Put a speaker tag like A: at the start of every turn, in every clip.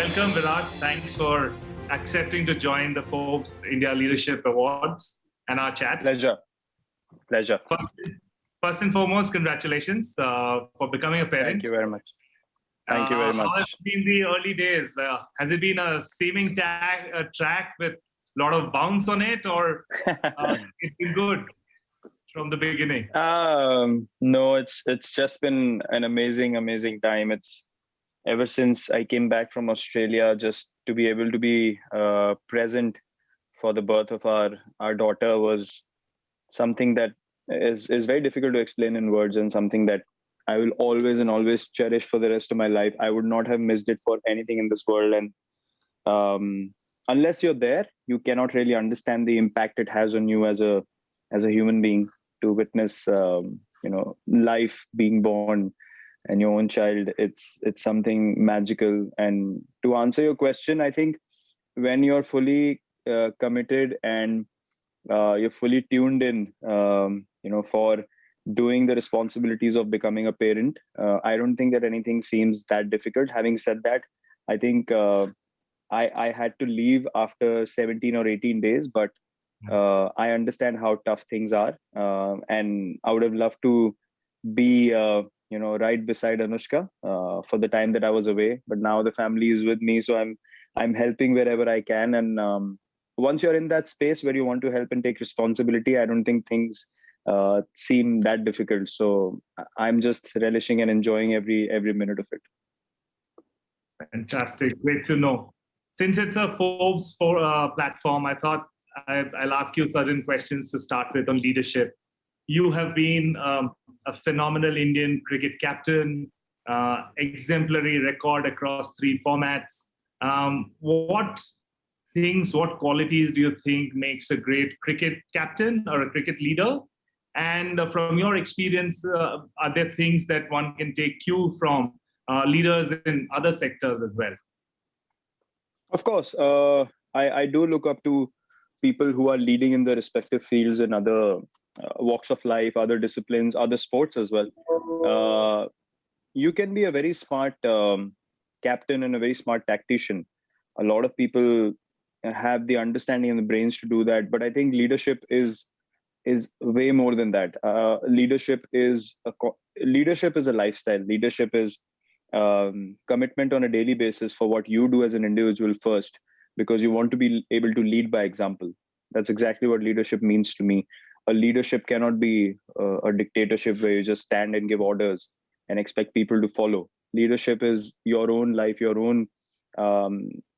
A: Welcome, Virat. Thanks for accepting to join the Forbes India Leadership Awards and our chat.
B: Pleasure.
A: First and foremost, congratulations for becoming a parent.
B: Thank you very much. Thank you very much.
A: How has it been the early days? Has it been a seeming track with a lot of bounce on it, or it's been good from the beginning?
B: No, it's just been an amazing time. It's ever since I came back from Australia, just to be able to be present for the birth of our daughter was something that is very difficult to explain in words, and something that I will always cherish for the rest of my life. I would not have missed it for anything in this world. And unless you're there, you cannot really understand the impact it has on you as a human being, to witness life being born and your own child. It's something magical. And to answer your question, I think when you're fully committed and you're fully tuned in, for doing the responsibilities of becoming a parent, I don't think that anything seems that difficult. Having said that, I think I had to leave after 17 or 18 days, but I understand how tough things are, and I would have loved to be right beside Anushka for the time that I was away. But now the family is with me, so I'm helping wherever I can. And once you're in that space where you want to help and take responsibility, I don't think things seem that difficult. So I'm just relishing and enjoying every minute of it.
A: Fantastic. Great to know. Since it's a Forbes platform, I thought I'll ask you certain questions to start with on leadership. You have been a phenomenal Indian cricket captain, exemplary record across 3 formats. What qualities do you think makes a great cricket captain or a cricket leader? And from your experience, are there things that one can take cue from leaders in other sectors as well?
B: Of course, I do look up to people who are leading in the respective fields in other walks of life, other disciplines, other sports as well. You can be a very smart captain and a very smart tactician. A lot of people have the understanding and the brains to do that, but I think leadership is way more than that. Leadership is a lifestyle. Leadership is commitment on a daily basis for what you do as an individual first, because you want to be able to lead by example. That's exactly what leadership means to me. A leadership cannot be a dictatorship where you just stand and give orders and expect people to follow. Leadership is your own life, your own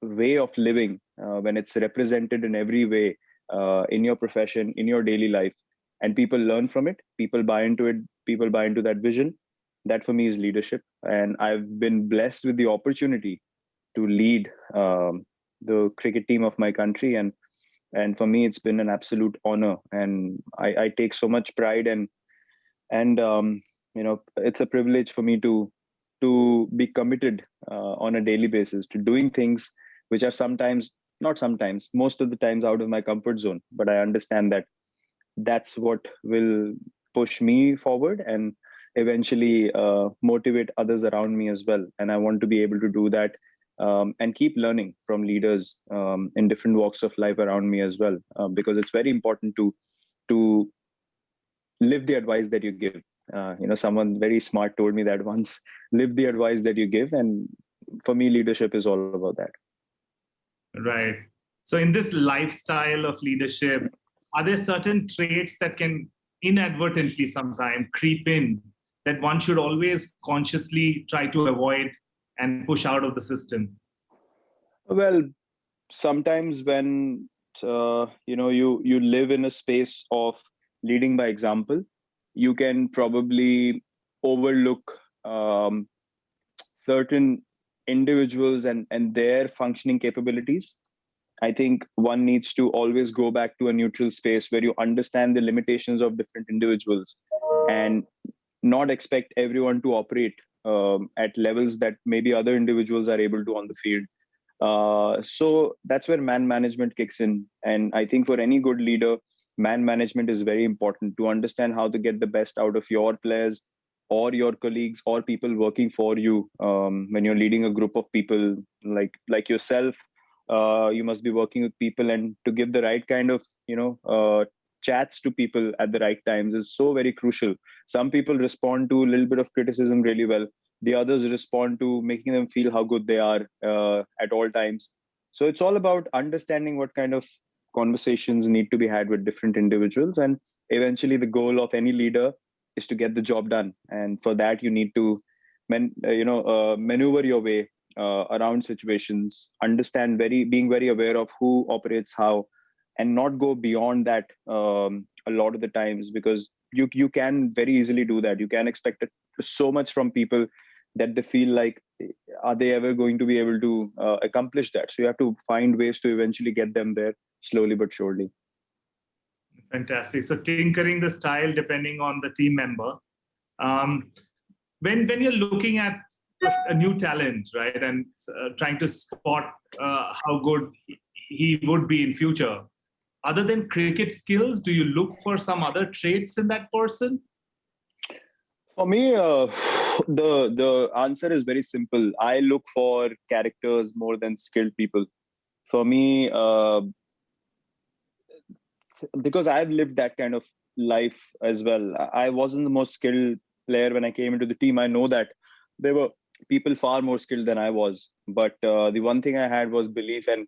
B: way of living, when it's represented in every way, in your profession, in your daily life, and people learn from it, people buy into it, people buy into that vision. That for me is leadership. And I've been blessed with the opportunity to lead the cricket team of my country, and for me it's been an absolute honor, and I take so much pride, and it's a privilege for me to be committed on a daily basis to doing things which are most of the times out of my comfort zone. But I understand that that's what will push me forward and eventually motivate others around me as well. And I want to be able to do that and keep learning from leaders in different walks of life around me as well, because it's very important to live the advice that you give. Someone very smart told me that once: live the advice that you give. And for me, leadership is all about that.
A: Right. So in this lifestyle of leadership, are there certain traits that can inadvertently sometimes creep in that one should always consciously try to avoid and push out of the system?
B: Well, sometimes when you live in a space of leading by example, you can probably overlook certain individuals and their functioning capabilities. I think one needs to always go back to a neutral space where you understand the limitations of different individuals and not expect everyone to operate at levels that maybe other individuals are able to on the field. So that's where man management kicks in. And I think for any good leader, man management is very important, to understand how to get the best out of your players, or your colleagues or people working for you. When you're leading a group of people like yourself, you must be working with people, and to give the right kind of chats to people at the right times is so very crucial. Some people respond to a little bit of criticism really well. The others respond to making them feel how good they are at all times. So it's all about understanding what kind of conversations need to be had with different individuals, and eventually the goal of any leader is to get the job done. And for that, you need to maneuver your way around situations, understand being very aware of who operates how, and not go beyond that a lot of the times, because you can very easily do that. You can expect so much from people that they feel like, are they ever going to be able to accomplish that? So you have to find ways to eventually get them there, slowly but surely.
A: Fantastic. So tinkering the style depending on the team member. When you're looking at a new talent, right, and trying to spot how good he would be in future, other than cricket skills, do you look for some other traits in that person?
B: For me, the answer is very simple. I look for characters more than skilled people. For me, because I've lived that kind of life as well. I wasn't the most skilled player when I came into the team. I know that there were people far more skilled than I was, but the one thing I had was belief and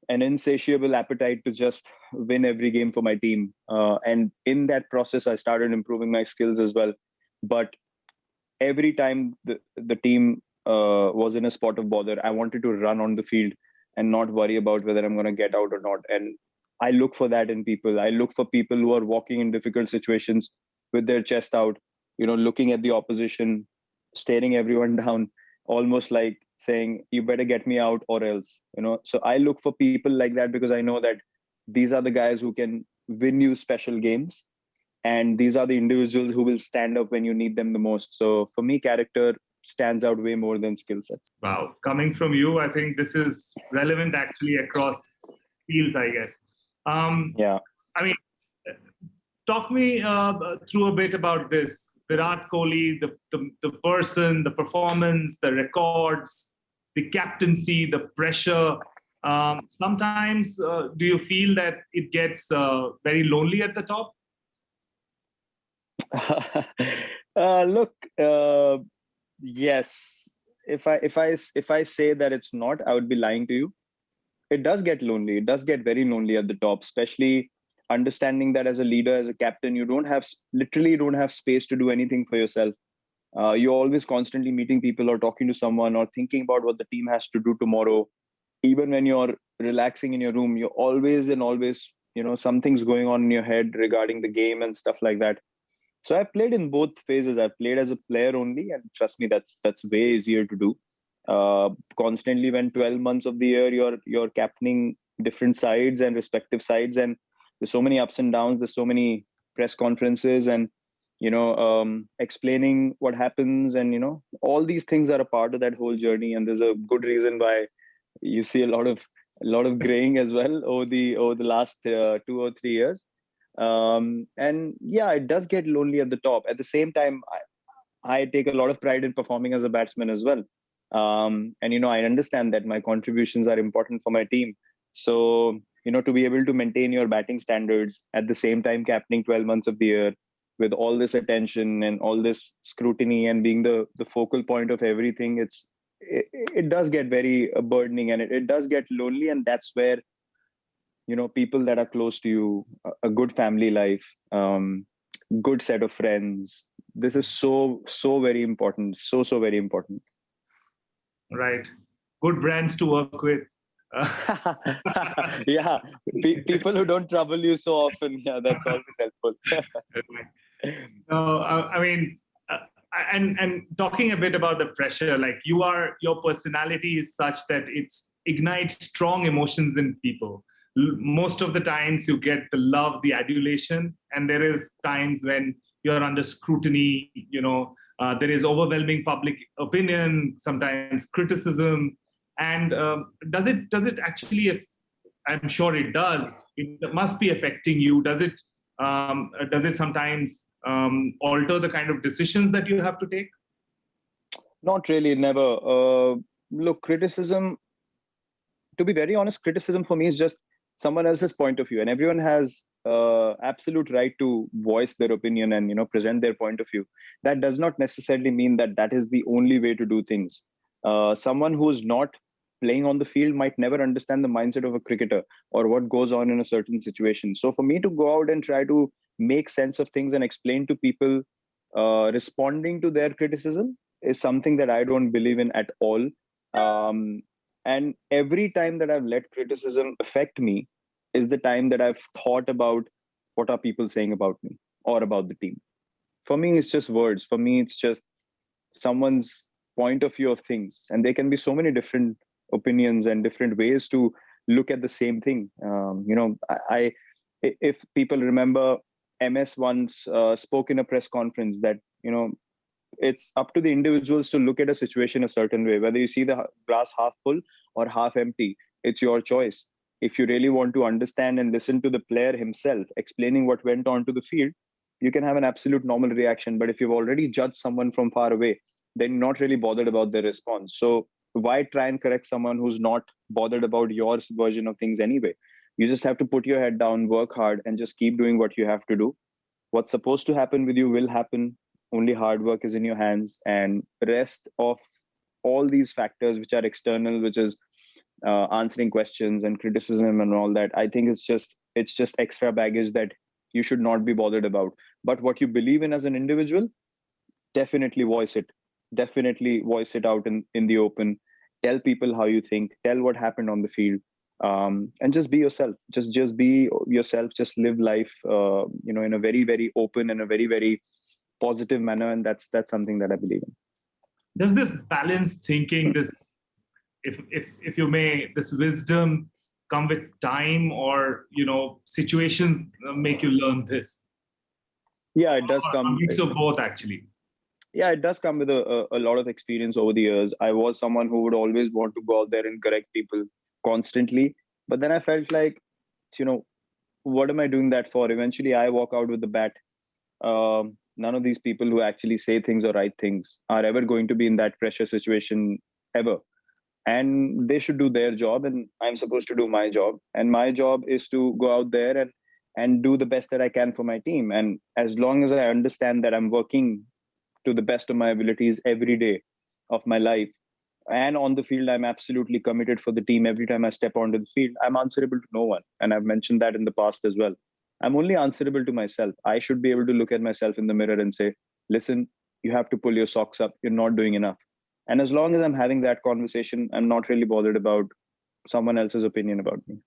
B: an insatiable appetite to just win every game for my team. And in that process, I started improving my skills as well. But every time the team was in a spot of bother, I wanted to run on the field and not worry about whether I'm going to get out or not. And I look for that in people. I look for people who are walking in difficult situations with their chest out, looking at the opposition, staring everyone down, almost like saying, you better get me out or else. So I look for people like that, because I know that these are the guys who can win you special games, and these are the individuals who will stand up when you need them the most. So for me, character stands out way more than skill sets.
A: Wow. Coming from you, I think this is relevant actually across fields, I guess.
B: Yeah.
A: I mean, talk me through a bit about this. Virat Kohli, the person, the performance, the records, the captaincy, the pressure. Sometimes, do you feel that it gets very lonely at the top?
B: Look, yes. If I say that it's not, I would be lying to you. It does get lonely. It does get very lonely at the top, especially understanding that as a leader, as a captain, you don't have space to do anything for yourself. You're always constantly meeting people or talking to someone or thinking about what the team has to do tomorrow. Even when you're relaxing in your room, you're always something's going on in your head regarding the game and stuff like that. So I've played in both phases. I've played as a player only, and trust me, that's way easier to do. Constantly, when 12 months of the year you're captaining different sides and respective sides, and there's so many ups and downs. There's so many press conferences, and explaining what happens, and all these things are a part of that whole journey. And there's a good reason why you see a lot of graying as well over the last 2 or 3 years. And yeah, it does get lonely at the top. At the same time, I take a lot of pride in performing as a batsman as well. And I understand that my contributions are important for my team. So to be able to maintain your batting standards at the same time captaining 12 months of the year with all this attention and all this scrutiny and being the focal point of everything, it does get very burdening, and it does get lonely. And that's where people that are close to you, a good family life, good set of friends, this is so very important, so very important.
A: Right. Good brands to work with.
B: Yeah, people who don't trouble you so often. Yeah, that's always helpful.
A: No, I mean, and talking a bit about the pressure, like your personality is such that it ignites strong emotions in people. Most of the times you get the love, the adulation, and there is times when you're under scrutiny. There is overwhelming public opinion, sometimes criticism. And does it actually? I'm sure it does. It must be affecting you. Does it sometimes alter the kind of decisions that you have to take?
B: Not really, never. Look, criticism, to be very honest, criticism for me is just someone else's point of view, and everyone has absolute right to voice their opinion and present their point of view. That does not necessarily mean that that is the only way to do things. Someone who is not playing on the field might never understand the mindset of a cricketer or what goes on in a certain situation. So for me to go out and try to make sense of things and explain to people, responding to their criticism is something that I don't believe in at all. And every time that I've let criticism affect me is the time that I've thought about what are people saying about me or about the team. For me, it's just words. For me, it's just someone's point of view of things. And there can be so many different opinions and different ways to look at the same thing. If people remember, MS once spoke in a press conference that, it's up to the individuals to look at a situation a certain way. Whether you see the glass half full or half empty, it's your choice. If you really want to understand and listen to the player himself explaining what went on to the field, you can have an absolute normal reaction. But if you've already judged someone from far away, then you're not really bothered about their response. So why try and correct someone who's not bothered about your version of things anyway? You just have to put your head down, work hard, and just keep doing what you have to do. What's supposed to happen with you will happen. Only hard work is in your hands, and the rest of all these factors which are external, which is answering questions and criticism and all that, I think it's just extra baggage that you should not be bothered about. But what you believe in as an individual, definitely voice it. Definitely voice it out in the open. Tell people how you think. Tell what happened on the field, and just be yourself. Just be yourself. Just live life, in a very, very open and a very, very positive manner, and that's something that I believe in.
A: Does this balanced thinking, this, if you may, this wisdom come with time, or situations make you learn this?
B: Yeah, it does come.
A: A mix of both, actually.
B: Yeah, it does come with a lot of experience over the years. I was someone who would always want to go out there and correct people constantly, but then I felt like, what am I doing that for? Eventually, I walk out with the bat. None of these people who actually say things or write things are ever going to be in that pressure situation ever. And they should do their job, and I'm supposed to do my job. And my job is to go out there and do the best that I can for my team. And as long as I understand that I'm working to the best of my abilities every day of my life, and on the field, I'm absolutely committed for the team. Every time I step onto the field, I'm answerable to no one. And I've mentioned that in the past as well. I'm only answerable to myself. I should be able to look at myself in the mirror and say, listen, you have to pull your socks up. You're not doing enough. And as long as I'm having that conversation, I'm not really bothered about someone else's opinion about me.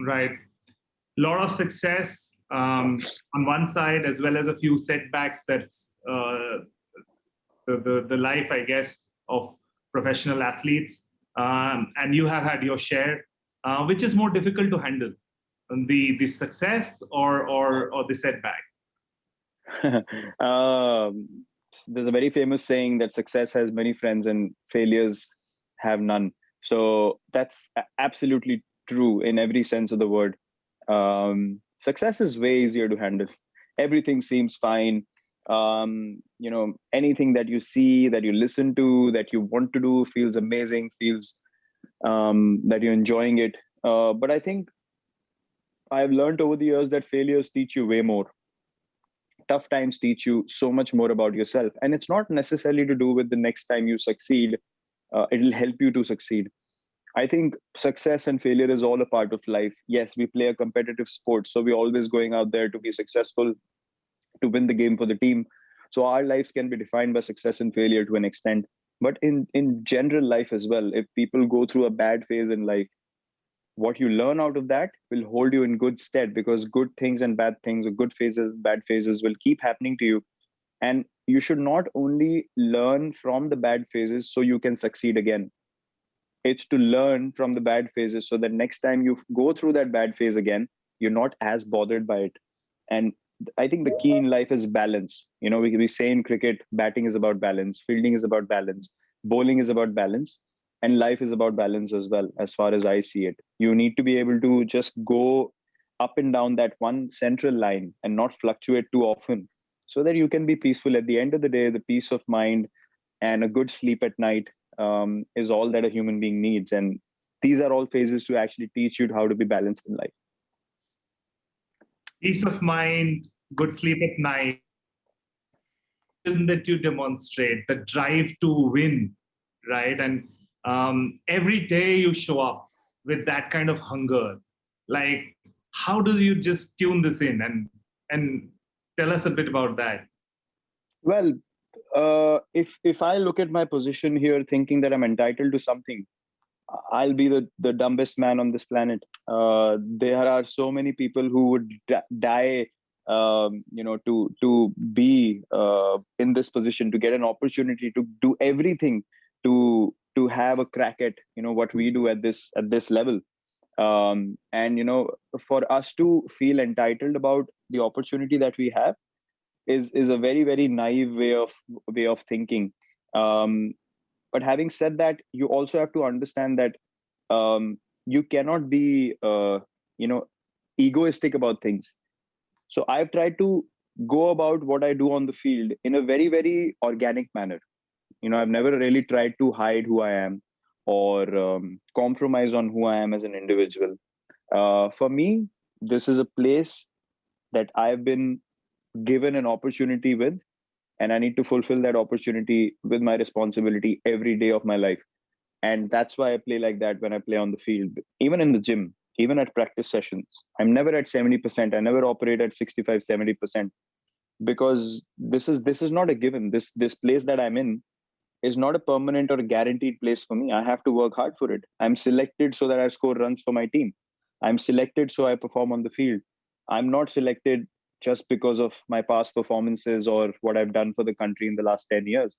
A: Right. A lot of success on one side, as well as a few setbacks. That's the life, I guess, of professional athletes. And you have had your share. Which is more difficult to handle? The success or the setback?
B: There's a very famous saying that success has many friends and failures have none. So that's absolutely true in every sense of the word. Success is way easier to handle. Everything seems fine. Anything that you see, that you listen to, that you want to do feels amazing, feels that you're enjoying it. But I think I've learned over the years that failures teach you way more. Tough times teach you so much more about yourself. And it's not necessarily to do with the next time you succeed. It'll help you to succeed. I think success and failure is all a part of life. Yes, we play a competitive sport, so we're always going out there to be successful, to win the game for the team. So our lives can be defined by success and failure to an extent. But in general life as well, if people go through a bad phase in life, what you learn out of that will hold you in good stead, because good things and bad things, or good phases, bad phases will keep happening to you. And you should not only learn from the bad phases so you can succeed again. It's to learn from the bad phases so that next time you go through that bad phase again, you're not as bothered by it. And I think the key in life is balance. We say in cricket, batting is about balance, fielding is about balance, bowling is about balance, and life is about balance as well, as far as I see it. You need to be able to just go up and down that one central line and not fluctuate too often, so that you can be peaceful. At the end of the day, the peace of mind and a good sleep at night is all that a human being needs. And these are all phases to actually teach you how to be balanced in life.
A: Peace of mind, good sleep at night, that you demonstrate, the drive to win, right? And every day you show up with that kind of hunger. Like, how do you just tune this in and tell us a bit about that?
B: Well, if I look at my position here, thinking that I'm entitled to something, I'll be the dumbest man on this planet. There are so many people who would die, to be in this position, to get an opportunity to do everything to have a crack at what we do at this level. And for us to feel entitled about the opportunity that we have is a very, very naive way of thinking. But having said that, you also have to understand that you cannot be egoistic about things. So I've tried to go about what I do on the field in a very, very organic manner. I've never really tried to hide who I am or compromise on who I am as an individual. For me, this is a place that I've been given an opportunity with, and I need to fulfill that opportunity with my responsibility every day of my life. And that's why I play like that when I play on the field, even in the gym, even at practice sessions. I'm never at 70%. I never operate at 65, 70%, because this is not a given. This place that I'm in is not a permanent or guaranteed place for me. I have to work hard for it. I'm selected so that I score runs for my team. I'm selected so I perform on the field. I'm not selected just because of my past performances or what I've done for the country in the last 10 years.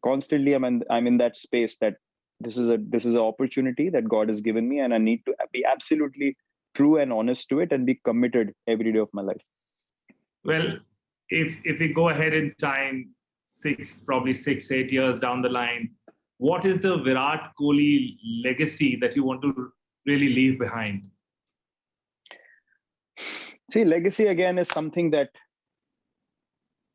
B: Constantly, I'm in that space that this is an opportunity that God has given me, and I need to be absolutely true and honest to it and be committed every day of my life.
A: Well, if we go ahead in time, probably 6-8 years down the line, what is the Virat Kohli legacy that you want to really leave behind?
B: See, legacy again is something that,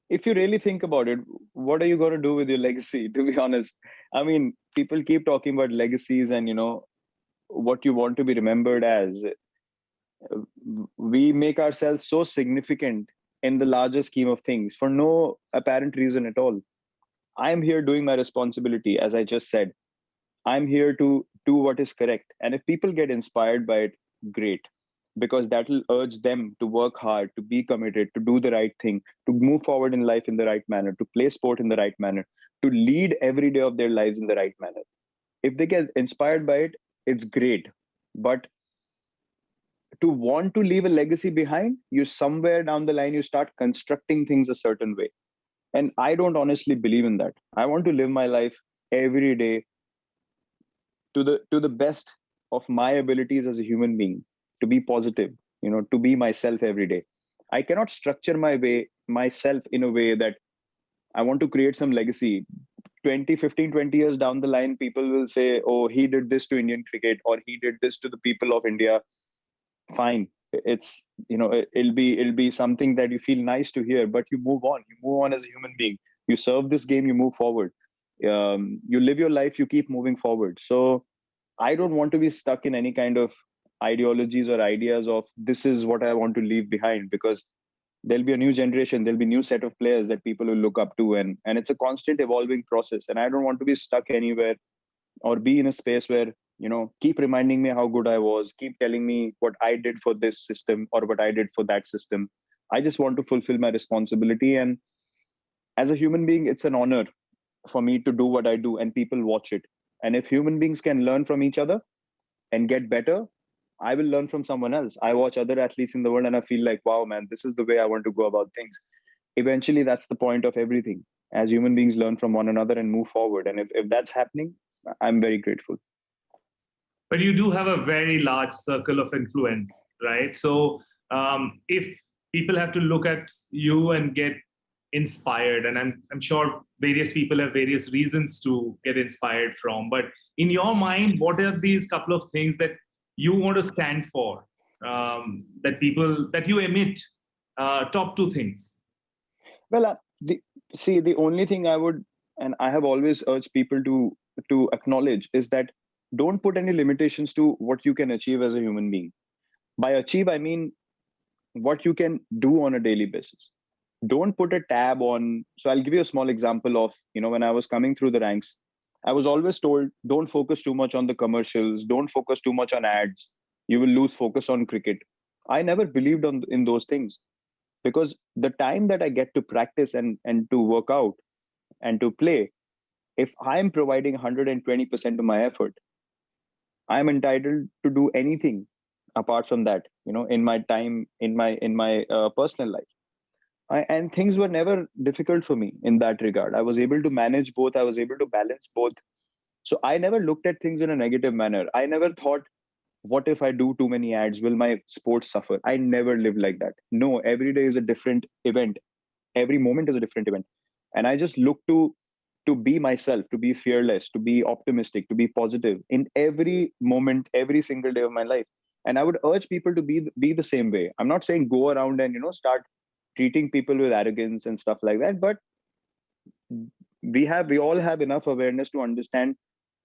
B: if you really think about it, what are you going to do with your legacy? To be honest, I mean, people keep talking about legacies and what you want to be remembered as. We make ourselves so significant in the larger scheme of things for no apparent reason at all. I'm here doing my responsibility, as I just said. I'm here to do what is correct. And if people get inspired by it, great, because that will urge them to work hard, to be committed, to do the right thing, to move forward in life in the right manner, to play sport in the right manner, to lead every day of their lives in the right manner. If they get inspired by it, it's great. But to want to leave a legacy behind, you somewhere down the line, you start constructing things a certain way. And I don't honestly believe in that. I want to live my life every day to the best of my abilities as a human being, to be positive, to be myself every day. I cannot structure myself in a way that I want to create some legacy. 20 years down the line, people will say, oh, he did this to Indian cricket, or he did this to the people of India. Fine. It's, it'll be something that you feel nice to hear, but you move on as a human being. You serve this game, you move forward. You live your life, you keep moving forward. So I don't want to be stuck in any kind of ideologies or ideas of this is what I want to leave behind, because there'll be a new generation, there'll be new set of players that people will look up to, and it's a constant evolving process. And I don't want to be stuck anywhere or be in a space where keep reminding me how good I was, keep telling me what I did for this system or what I did for that system. I just want to fulfill my responsibility. And as a human being, it's an honor for me to do what I do, and people watch it. And if human beings can learn from each other and get better, I will learn from someone else. I watch other athletes in the world and I feel like, wow, man, this is the way I want to go about things. Eventually, that's the point of everything. As human beings, learn from one another and move forward. And if that's happening, I'm very grateful.
A: But you do have a very large circle of influence, right? So if people have to look at you and get inspired, and I'm sure various people have various reasons to get inspired from, but in your mind, what are these couple of things that you want to stand for, that you emit? Top two things.
B: Well, the only thing I would, and I have always urged people to acknowledge, is that don't put any limitations to what you can achieve as a human being. By achieve, I mean what you can do on a daily basis. Don't put a tab on. So I'll give you a small example of, when I was coming through the ranks, I was always told, don't focus too much on the commercials, don't focus too much on ads. You will lose focus on cricket. I never believed in those things, because the time that I get to practice and to work out and to play, if I'm providing 120% of my effort, I'm entitled to do anything apart from that, in my time, in my personal life. And things were never difficult for me in that regard. I was able to manage both. I was able to balance both. So I never looked at things in a negative manner. I never thought, what if I do too many ads? Will my sport suffer? I never lived like that. No, every day is a different event. Every moment is a different event. And I just look to be myself, to be fearless, to be optimistic, to be positive in every moment, every single day of my life. And I would urge people to be the same way. I'm not saying go around and start treating people with arrogance and stuff like that, but we all have enough awareness to understand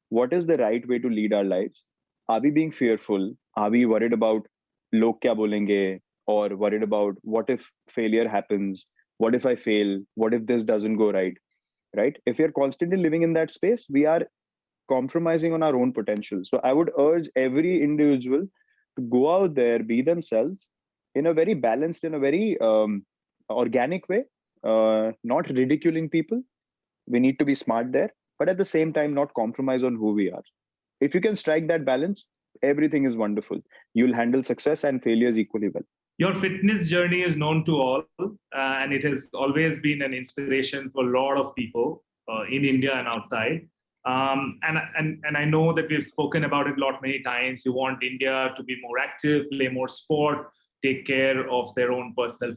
B: what is the right way to lead our lives. Are we being fearful? Are we worried about log kya bolenge, or worried about what if failure happens? What if I fail? What if this doesn't go right? Right? If we are constantly living in that space, we are compromising on our own potential. So I would urge every individual to go out there, be themselves in a very balanced, in a very organic way, not ridiculing people. We need to be smart there, but at the same time, not compromise on who we are. If you can strike that balance, everything is wonderful. You'll handle success and failures equally well.
A: Your fitness journey is known to all, and it has always been an inspiration for a lot of people in India and outside. And I know that we've spoken about it a lot many times. You want India to be more active, play more sport, take care of their own personal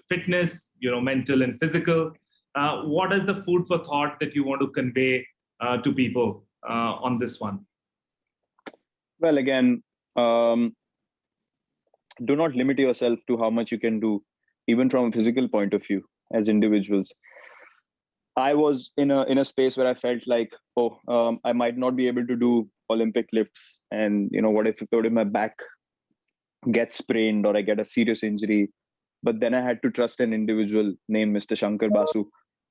A: fitness, mental and physical. What is the food for thought that you want to convey to people on this one?
B: Well, again, do not limit yourself to how much you can do, even from a physical point of view. As individuals, I was in a space where I felt like, I might not be able to do Olympic lifts, and what if my back gets sprained or I get a serious injury? But then I had to trust an individual named Mr. Shankar Basu,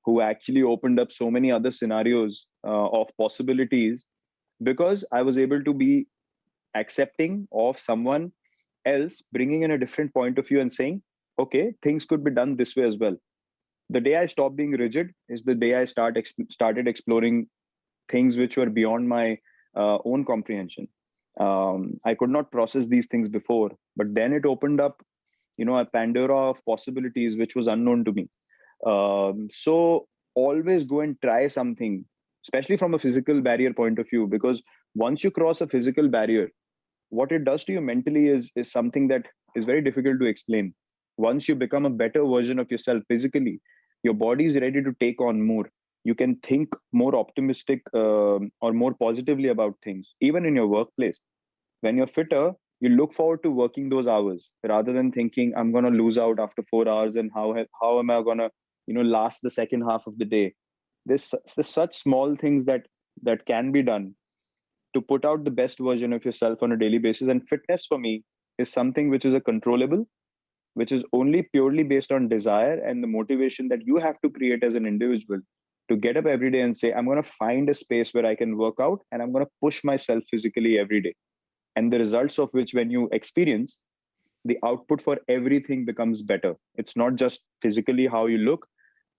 B: who actually opened up so many other scenarios of possibilities, because I was able to be accepting of someone else bringing in a different point of view and saying, okay, things could be done this way as well. The day I stopped being rigid is the day I started exploring things which were beyond my own comprehension. I could not process these things before, but then it opened up, a Pandora of possibilities which was unknown to me. So always go and try something, especially from a physical barrier point of view, because once you cross a physical barrier, what it does to you mentally is something that is very difficult to explain. Once you become a better version of yourself physically, your body is ready to take on more. You can think more optimistic or more positively about things, even in your workplace. When you're fitter, you look forward to working those hours rather than thinking, I'm going to lose out after 4 hours, and how am I going to last the second half of the day. There's such small things that can be done to put out the best version of yourself on a daily basis. And fitness for me is something which is a controllable, which is only purely based on desire and the motivation that you have to create as an individual to get up every day and say, I'm going to find a space where I can work out, and I'm going to push myself physically every day. And the results of which, when you experience, the output for everything becomes better. It's not just physically how you look,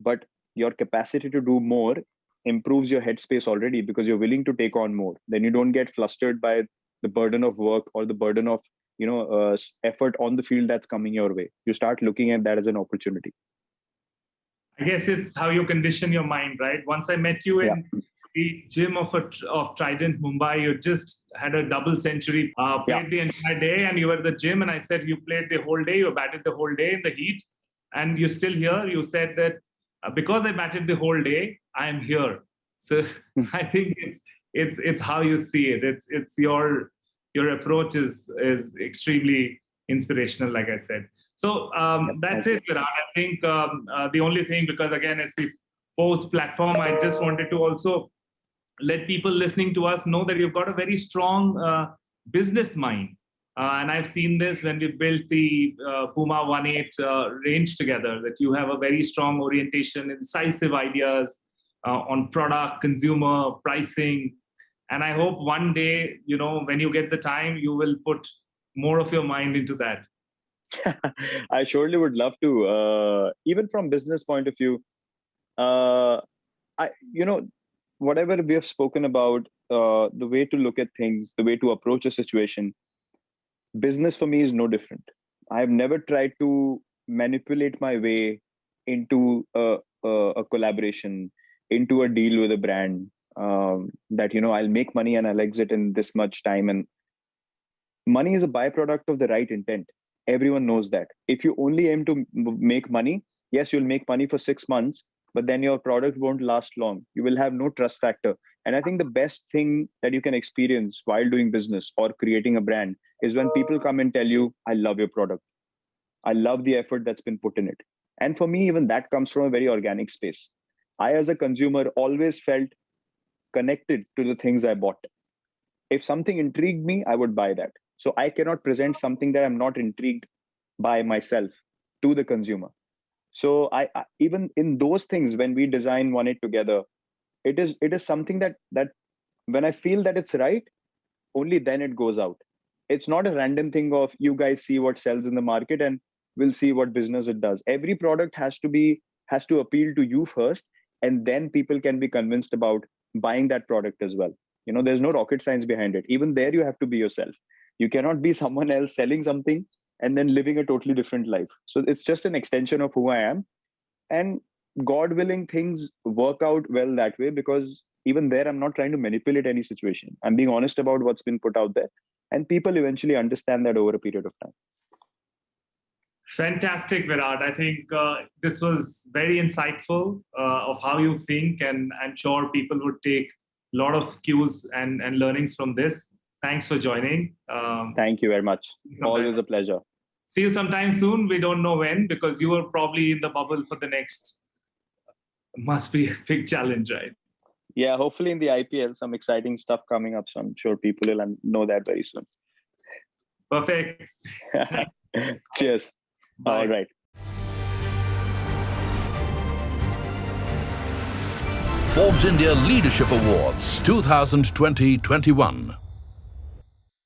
B: but your capacity to do more improves your headspace already, because you're willing to take on more. Then you don't get flustered by the burden of work or the burden of effort on the field that's coming your way. You start looking at that as an opportunity.
A: I guess it's how you condition your mind, right? Once I met you in the gym of Trident Mumbai, you just had a double century, played the entire day, and you were at the gym, and I said, you played the whole day, you batted the whole day in the heat, and you're still here. You said that because I batted the whole day, I am here. So I think it's how you see it. It's your approach is extremely inspirational, like I said. So that's it, Virat. I think the only thing, because again, it's the Forbes platform, I just wanted to also let people listening to us know that you've got a very strong business mind. And I've seen this when we built the Puma 1.8 range together, that you have a very strong orientation, incisive ideas on product, consumer, pricing. And I hope one day, when you get the time, you will put more of your mind into that.
B: I surely would love to. Even from business point of view, whatever we have spoken about, the way to look at things, the way to approach a situation, business for me is no different. I have never tried to manipulate my way into a collaboration, into a deal with a brand, that I'll make money and I'll exit in this much time. And money is a byproduct of the right intent. Everyone knows that. If you only aim to make money, yes, you'll make money for 6 months, but then your product won't last long. You will have no trust factor. And I think the best thing that you can experience while doing business or creating a brand is when people come and tell you, I love your product. I love the effort that's been put in it. And for me, even that comes from a very organic space. I, as a consumer, always felt connected to the things I bought. If something intrigued me, I would buy that. So I cannot present something that I'm not intrigued by myself to the consumer. So I even in those things, when we design 1.8 together, it is something that when I feel that it's right, only then it goes out. It's not a random thing of you guys see what sells in the market and we'll see what business it does. Every product has to appeal to you first, and then people can be convinced about buying that product as well. There's no rocket science behind it. Even there, you have to be yourself. You cannot be someone else selling something and then living a totally different life. So it's just an extension of who I am. And God willing, things work out well that way, because even there, I'm not trying to manipulate any situation. I'm being honest about what's been put out there. And people eventually understand that over a period of time.
A: Fantastic, Virat. I think this was very insightful of how you think, and I'm sure people would take a lot of cues and learnings from this. Thanks for joining.
B: Thank you very much. Always a pleasure.
A: See you sometime soon. We don't know when, because you are probably in the bubble for the next, must be a big challenge, right?
B: Yeah, hopefully in the IPL, some exciting stuff coming up. So I'm sure people will know that very soon.
A: Perfect.
B: Cheers.
A: Bye.
B: All right.
C: Forbes India Leadership Awards 2020-21.